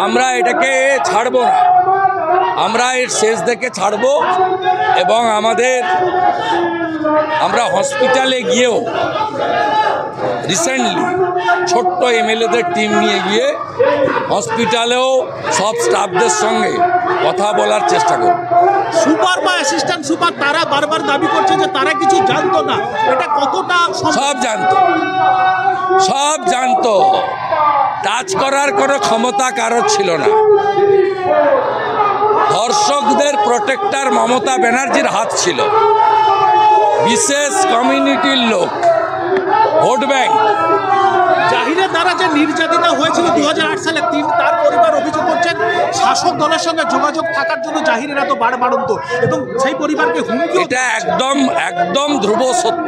আমরা এটাকে ছাড়বো না, আমরা এর শেষ দেখে ছাড়বো। এবং আমরা হসপিটালে গিয়েও রিসেন্টলি ছোট্ট এমএলএদের টিম নিয়ে গিয়ে হসপিটালেও সব স্টাফদের সঙ্গে কথা বলার চেষ্টা করব। সুপার বা অ্যাসিস্ট্যান্ট সুপার তারা বারবার দাবি করছে যে তারা কিছু জানতো না, এটা কতটা? সব জানতো, টাচ করার কোনো ক্ষমতা কারোর ছিল না। ধর্ষকদের প্রোটেক্টর মমতা ব্যানার্জির হাত ছিল। বিশেষ কমিউনিটির লোক, ভোট ব্যাংক। জাহিরের দ্বারা যে নির্যাতিতা হয়েছিল 2008 সালে, তার পরিবার অভিযোগ করছেন শাসক দলের সঙ্গে যোগাযোগ থাকার জন্য জাহিরের এত বাড়বাড়ন্ত এবং সেই পরিবারকে হুমকি। এটা একদম ধ্রুব সত্য।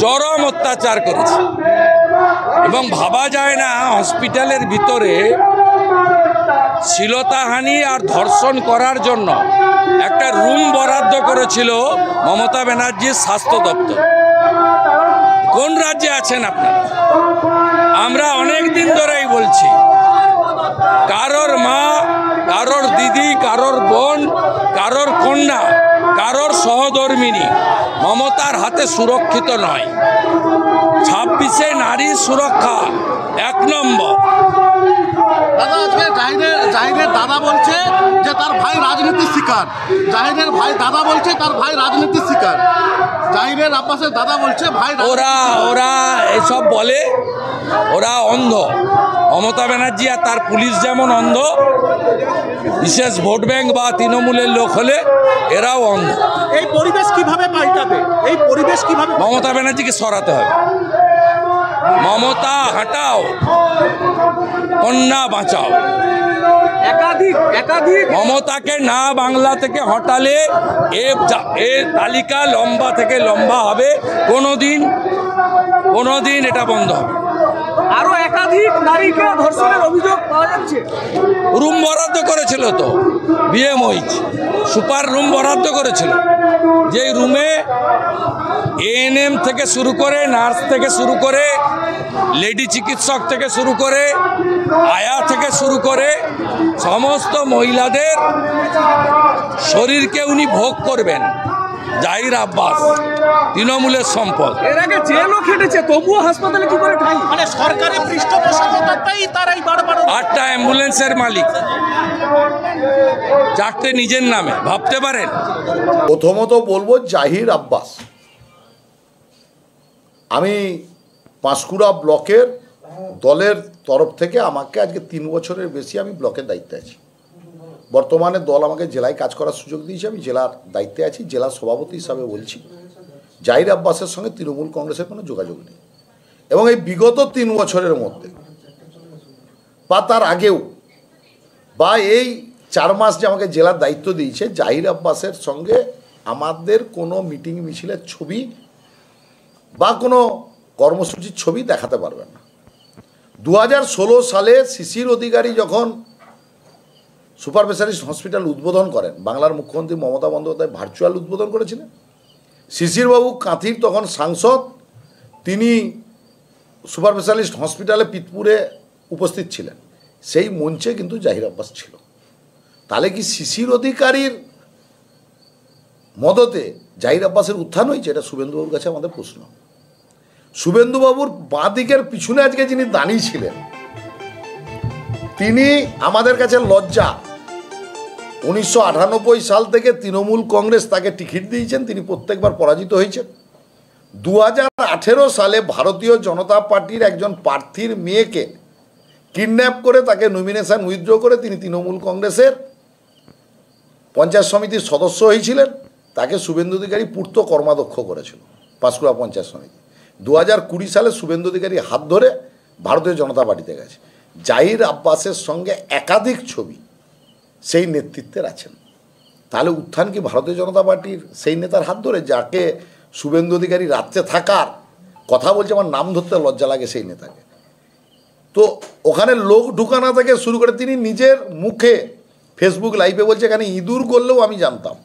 চরম অত্যাচার করেছে এবং ভাবা যায় না হসপিটালের ভিতরে শ্লীলতাহানি আর ধর্ষণ করার জন্য একটা রুম বরাদ্দ করেছিল মমতা ব্যানার্জির স্বাস্থ্য দপ্তর। কোন রাজ্যে আছেন আপনারা? আমরা অনেক দিন ধরেই বলছি, কারোর মা, কারোর দিদি, কারোর বোন, কারোর কন্যা, কারোর সহধর্মিনী মমতার হাতে সুরক্ষিত নয়। 26-এ নারী সুরক্ষা 1 নম্বর। দাদা, আজকে জাহিরের দাদা বলছে যে তার ভাই রাজনীতির শিকার। জাহিরের ভাই দাদা বলছে তার ভাই রাজনীতির শিকার। জাহিরের আব্বাসের দাদা বলছে ভাই। ওরা এসব বলে, ওরা অন্ধ। মমতা ব্যানার্জি আর তার পুলিশ যেমন অন্ধ, বিশেষ ভোট ব্যাংক বা তৃণমূলের লোক হলে এরাও অন্ধ। এই পরিবেশ কিভাবে পাল্টাবে? মমতা ব্যানার্জিকে সরাতে হবে। মমতা হাঁটাও, কন্যা বাঁচাও। একাধিক মমতাকে না বাংলা থেকে হটালে এর তালিকা লম্বা থেকে লম্বা হবে। কোনোদিন এটা বন্ধ হবে। আরো একাধিক নারীকে ধর্ষণের অভিযোগ পাওয়া যাচ্ছে। রুম বরাদ্দ করেছিল তো বিএমওইচ, সুপার রুম বরাদ্দ করেছিল, যেই রুমে এএনএম থেকে শুরু করে, নার্স থেকে শুরু করে, লেডি চিকিৎসক থেকে শুরু করে, আয়া থেকে শুরু করে সমস্ত মহিলাদের শরীরকে উনি ভোগ করবেন। জাহির আব্বাস তৃণমূলের সম্পদ। এর আগে জেলও খেটেছে, তবুও হাসপাতালে কি করে ঠাঁই? মানে সরকারি পৃষ্ঠপোষকতাটাই তারাই বারবার। 8টা অ্যাম্বুলেন্সের মালিক, 4টে নিজের নামে, ভাবতে পারেন। প্রথমত বলবো জাহির আব্বাস, আমি পাঁশকুড়া ব্লকের দলের তরফ থেকে আমাকে আজকে 3 বছরের বেশি আমি ব্লকের দায়িত্বে আছি। বর্তমানে দল আমাকে জেলায় কাজ করার সুযোগ দিয়েছে, আমি জেলার দায়িত্বে আছি। জেলার সভাপতি হিসাবে বলছি, জাহির আব্বাসের সঙ্গে তৃণমূল কংগ্রেসের কোনো যোগাযোগ নেই। এবং এই বিগত 3 বছরের মধ্যে বা তার আগেও বা এই 4 মাস যে আমাকে জেলার দায়িত্ব দিয়েছে, জাহির আব্বাসের সঙ্গে আমাদের কোনো মিটিং মিছিলের ছবি বা কোনো কর্মসূচির ছবি দেখাতে পারবেন না। 2016 সালে শিশির অধিকারী যখন সুপার স্পেশালিস্ট হসপিটাল উদ্বোধন করেন, বাংলার মুখ্যমন্ত্রী মমতা বন্দ্যোপাধ্যায় ভার্চুয়াল উদ্বোধন করেছিলেন। শিশিরবাবু কাঁথির তখন সাংসদ, তিনি সুপার স্পেশালিস্ট হসপিটালে পিতপুরে উপস্থিত ছিলেন। সেই মঞ্চে কিন্তু জাহির আব্বাস ছিল। তাহলে কি শিশির অধিকারীর মদতে জাহির আব্বাসের উত্থান হয়েছে? এটা শুভেন্দুবাবুর কাছে আমাদের প্রশ্ন। শুভেন্দুবাবুর বাঁ দিকের পিছনে আজকে যিনি দাঁড়িয়ে ছিলেন, তিনি আমাদের কাছে লজ্জা। 1998 সাল থেকে তৃণমূল কংগ্রেস তাকে টিকিট দিয়েছেন, তিনি প্রত্যেকবার পরাজিত হয়েছেন। 2018 সালে ভারতীয় জনতা পার্টির একজন প্রার্থীর মেয়েকে কিডন্যাপ করে তাকে নমিনেশন উইথড্র করে তিনি তৃণমূল কংগ্রেসের পঞ্চায়েত সমিতির সদস্য হয়েছিলেন। তাকে শুভেন্দু অধিকারী পূর্ত কর্মাধ্যক্ষ করেছিল পাঁশকুড়া পঞ্চায়েত সমিতি। 2020 সালে শুভেন্দু অধিকারী হাত ধরে ভারতীয় জনতা পার্টিতে গেছে। জাহির আব্বাসের সঙ্গে একাধিক ছবি সেই নেতৃত্বের আছেন। তাহলে উত্থান কি ভারতীয় জনতা পার্টির সেই নেতার হাত ধরে, যাকে শুভেন্দু অধিকারী রাত্রে থাকার কথা বলছে, আমার নাম ধরতে লজ্জা লাগে সেই নেতাকে। তো ওখানে লোক ঢুকানো থেকে শুরু করে তিনি নিজের মুখে ফেসবুক লাইভে বলছে এখানে ইঁদুর করলেও আমি জানতাম।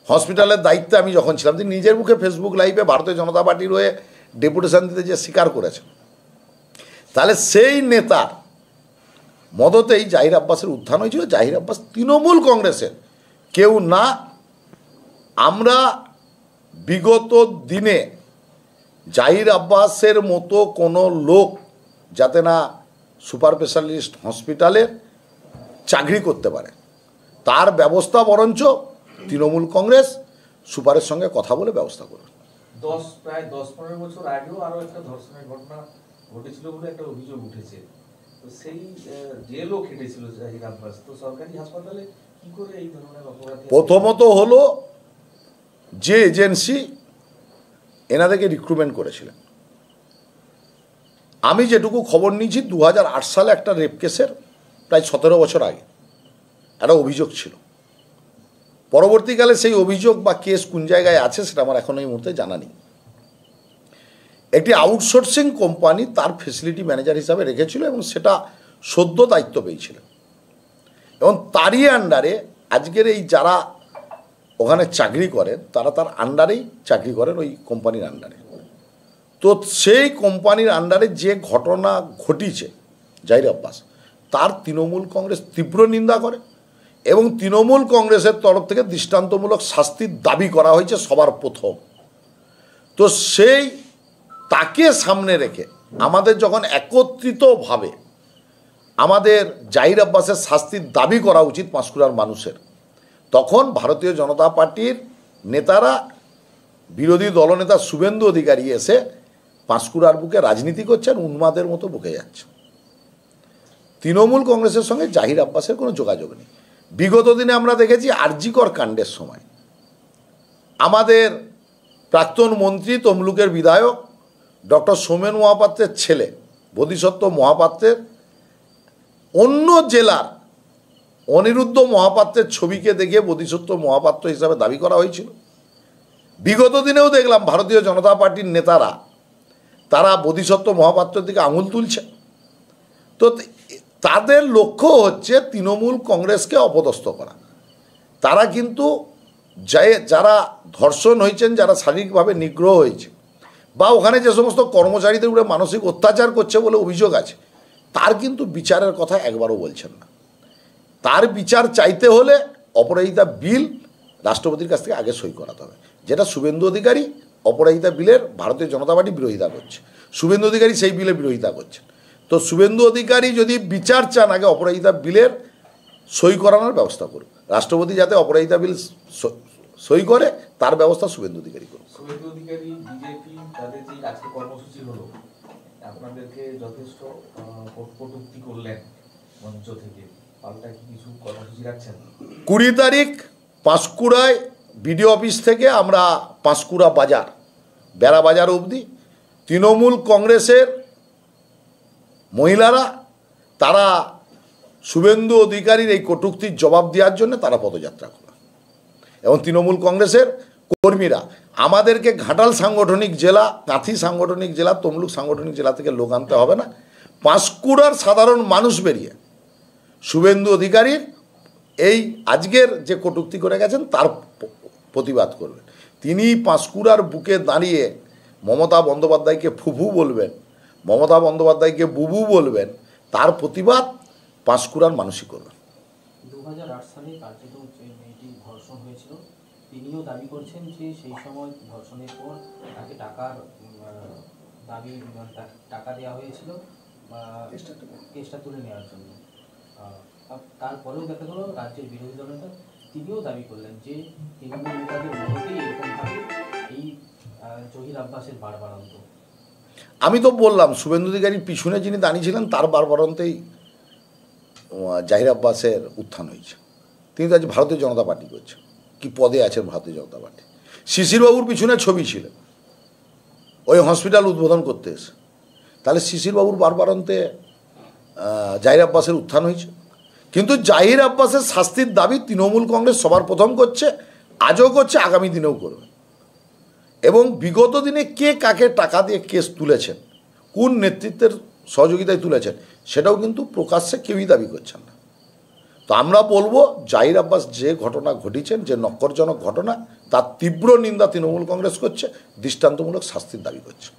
হসপিটালের দায়িত্বে আমি যখন ছিলাম, তিনি নিজের মুখে ফেসবুক লাইভে ভারতীয় জনতা পার্টির হয়ে ডেপুটেশন দিতে যে স্বীকার করেছেন। তাহলে সেই নেতার মদতেই জাহির আব্বাসের উত্থান হয়েছিল। জাহির আব্বাস তৃণমূল কংগ্রেসের কেউ না। আমরা বিগত দিনে জাহির আব্বাসের মতো কোনো লোক যাতে না সুপার স্পেশালিস্ট হসপিটালে চাকরি করতে পারে তার ব্যবস্থা বরঞ্চ তৃণমূল কংগ্রেস সুপারের সঙ্গে কথা বলে ব্যবস্থা করবে। প্রায় 10-15 বছর আগেও আরো একটা ধর্ষণের ঘটনা ঘটেছিল বলে একটা অভিযোগ উঠেছে। তো সেই জেলও খেটেছিল জাহির আব্বাস। তো সরকারি হাসপাতালে কি করে এই ধরনের অপরাধ? প্রথমত হলো যে এজেন্সি এনাদেরকে রিক্রুটমেন্ট করেছিলেন, আমি যেটুকু খবর নিয়েছি 2008 সালে একটা রেপ কেসের প্রায় 17 বছর আগে একটা অভিযোগ ছিল। পরবর্তীকালে সেই অভিযোগ বা কেস কোন জায়গায় আছে সেটা আমার এখন এই মুহূর্তে জানা নেই। একটি আউটসোর্সিং কোম্পানি তার ফেসিলিটি ম্যানেজার হিসাবে রেখেছিল এবং সেটা সদ্য দায়িত্ব পেয়েছিলেন এবং তারই আন্ডারে আজকের এই যারা ওখানে চাকরি করেন তারা তার আন্ডারেই চাকরি করেন, ওই কোম্পানির আন্ডারে। তো সেই কোম্পানির আন্ডারে যে ঘটনা ঘটিছে জাহির আব্বাস, তার তৃণমূল কংগ্রেস তীব্র নিন্দা করে এবং তৃণমূল কংগ্রেসের তরফ থেকে দৃষ্টান্তমূলক শাস্তির দাবি করা হয়েছে সবার প্রথম। তো সেই তাকে সামনে রেখে আমাদের যখন একত্রিতভাবে আমাদের জাহির আব্বাসের শাস্তির দাবি করা উচিত পাঁশকুড়ার মানুষের, তখন ভারতীয় জনতা পার্টির নেতারা, বিরোধী দলনেতা শুভেন্দু অধিকারী এসে পাঁশকুড়ার বুকে রাজনীতি করছেন, উন্মাদের মতো বুকে যাচ্ছে। তৃণমূল কংগ্রেসের সঙ্গে জাহির আব্বাসের কোনো যোগাযোগ নেই। বিগত দিনে আমরা দেখেছি আরজিকর কাণ্ডের সময় আমাদের প্রাক্তন মন্ত্রী তমলুকের বিধায়ক ডক্টর সোমেন মহাপাত্রের ছেলে বোধিসত্ত্ব মহাপাত্রের অন্য জেলার অনিরুদ্ধ মহাপাত্রের ছবিকে দেখে বোধিসত্ত্ব মহাপাত্র হিসাবে দাবি করা হয়েছিল। বিগত দিনেও দেখলাম ভারতীয় জনতা পার্টির নেতারা তারা বোধিসত্ত্ব মহাপাত্রের দিকে আঙুল তুলছে। তো তাদের লক্ষ্য হচ্ছে তৃণমূল কংগ্রেসকে অপদস্থ করা। তারা কিন্তু যারা ধর্ষণ হয়েছেন, যারা শারীরিকভাবে নিগ্রহ হয়েছে বা ওখানে যে সমস্ত কর্মচারীদের উপরে মানসিক অত্যাচার করছে বলে অভিযোগ আছে, তার কিন্তু বিচারের কথা একবারও বলছেন না। তার বিচার চাইতে হলে অপরাজিতা বিল রাষ্ট্রপতির কাছ থেকে আগে সই করাতে হবে, যেটা শুভেন্দু অধিকারী অপরাজিতা বিলের ভারতীয় জনতা পার্টি বিরোধিতা করছে। শুভেন্দু অধিকারী সেই বিলে বিরোধিতা করছেন। তো শুভেন্দু অধিকারী যদি বিচার চান আগে অপরাজিতা বিলের সই করানোর ব্যবস্থা করুন। রাষ্ট্রপতি যাতে অপরাজিতা বিল সই করে তার ব্যবস্থা শুভেন্দু অধিকারী করুন। শুভেন্দু অধিকারী বিজেপি তাদের যে আজকে কর্মসূচি হলো, আপনাদেরকে যথেষ্ট কটূক্তি করলেন মঞ্চ থেকে, পাল্টা কি কিছু কর্মসূচি রাখছেন? 20 তারিখ পাঁশকুড়ায় বিডিও অফিস থেকে আমরা পাঁশকুড়া বাজার, বেড়া বাজার অবধি তৃণমূল কংগ্রেসের মহিলারা তারা শুভেন্দু অধিকারীর এই কটূক্তির জবাব দেওয়ার জন্য তারা পদযাত্রা করে এবং তৃণমূল কংগ্রেসের কর্মীরা আমাদেরকে ঘাটাল সাংগঠনিক জেলা, কাঁথি সাংগঠনিক জেলা, তমলুক সাংগঠনিক জেলা থেকে লোক আনতে হবে না। পাঁশকুড়ার সাধারণ মানুষ বেরিয়ে শুভেন্দু অধিকারীর এই আজকের যে কটূক্তি করে গেছেন তার প্রতিবাদ করবেন। তিনি পাঁশকুড়ার বুকে দাঁড়িয়ে মমতা বন্দ্যোপাধ্যায়কে ফুফু বলবেন, মমতা বন্দ্যোপাধ্যায়কে বুবু বলবেন, তার প্রতিবাদ পাঁশকুড়ার মানুষই করবেন। 2008 সালে কার্যত মেয়েটি ধর্ষণ হয়েছিল, তিনিও দাবি করছেন যে সেই সময় ধর্ষণের পর তাকে টাকা দেওয়া হয়েছিল কেসটা তুলে নেওয়ার জন্য। তারপরেও দেখা গেল রাজ্যের বিরোধী দলনেতা তিনিও দাবি করলেন যে তৃণমূল নেতাদের মধ্যেই এরকমভাবে এই জহির আব্বাসের বাড়বাড়ন্ত। আমি তো বললাম শুভেন্দু অধিকারীর পিছনে যিনি দাঁড়িয়েছিলেন তার বাড়বাড়ন্তেই জাহির আব্বাসের উত্থান হয়েছে। তিনি তো আজ ভারতীয় জনতা পার্টি করছেন, কি পদে আছেন ভারতীয় জনতা পার্টি। শিশিরবাবুর পিছনে ছবি ছিল ওই হসপিটাল উদ্বোধন করতে এসে, তাহলে শিশিরবাবুর বাড়বাড়ন্তে জাহির আব্বাসের উত্থান হয়েছে। কিন্তু জাহির আব্বাসের শাস্তির দাবি তৃণমূল কংগ্রেস সবার প্রথম করছে, আজও করছে, আগামী দিনেও করবে। এবং বিগত দিনে কে কাকে টাকা দিয়ে কেস তুলেছেন, কোন নেতৃত্বের সহযোগিতায় তুলেছেন, সেটাও কিন্তু প্রকাশ্যে কেউই দাবি করছেন না। তো আমরা বলবো জাহির আব্বাস যে ঘটনা ঘটিয়েছেন, যে নক্করজনক ঘটনা, তার তীব্র নিন্দা তৃণমূল কংগ্রেস করছে, দৃষ্টান্তমূলক শাস্তির দাবি করছে।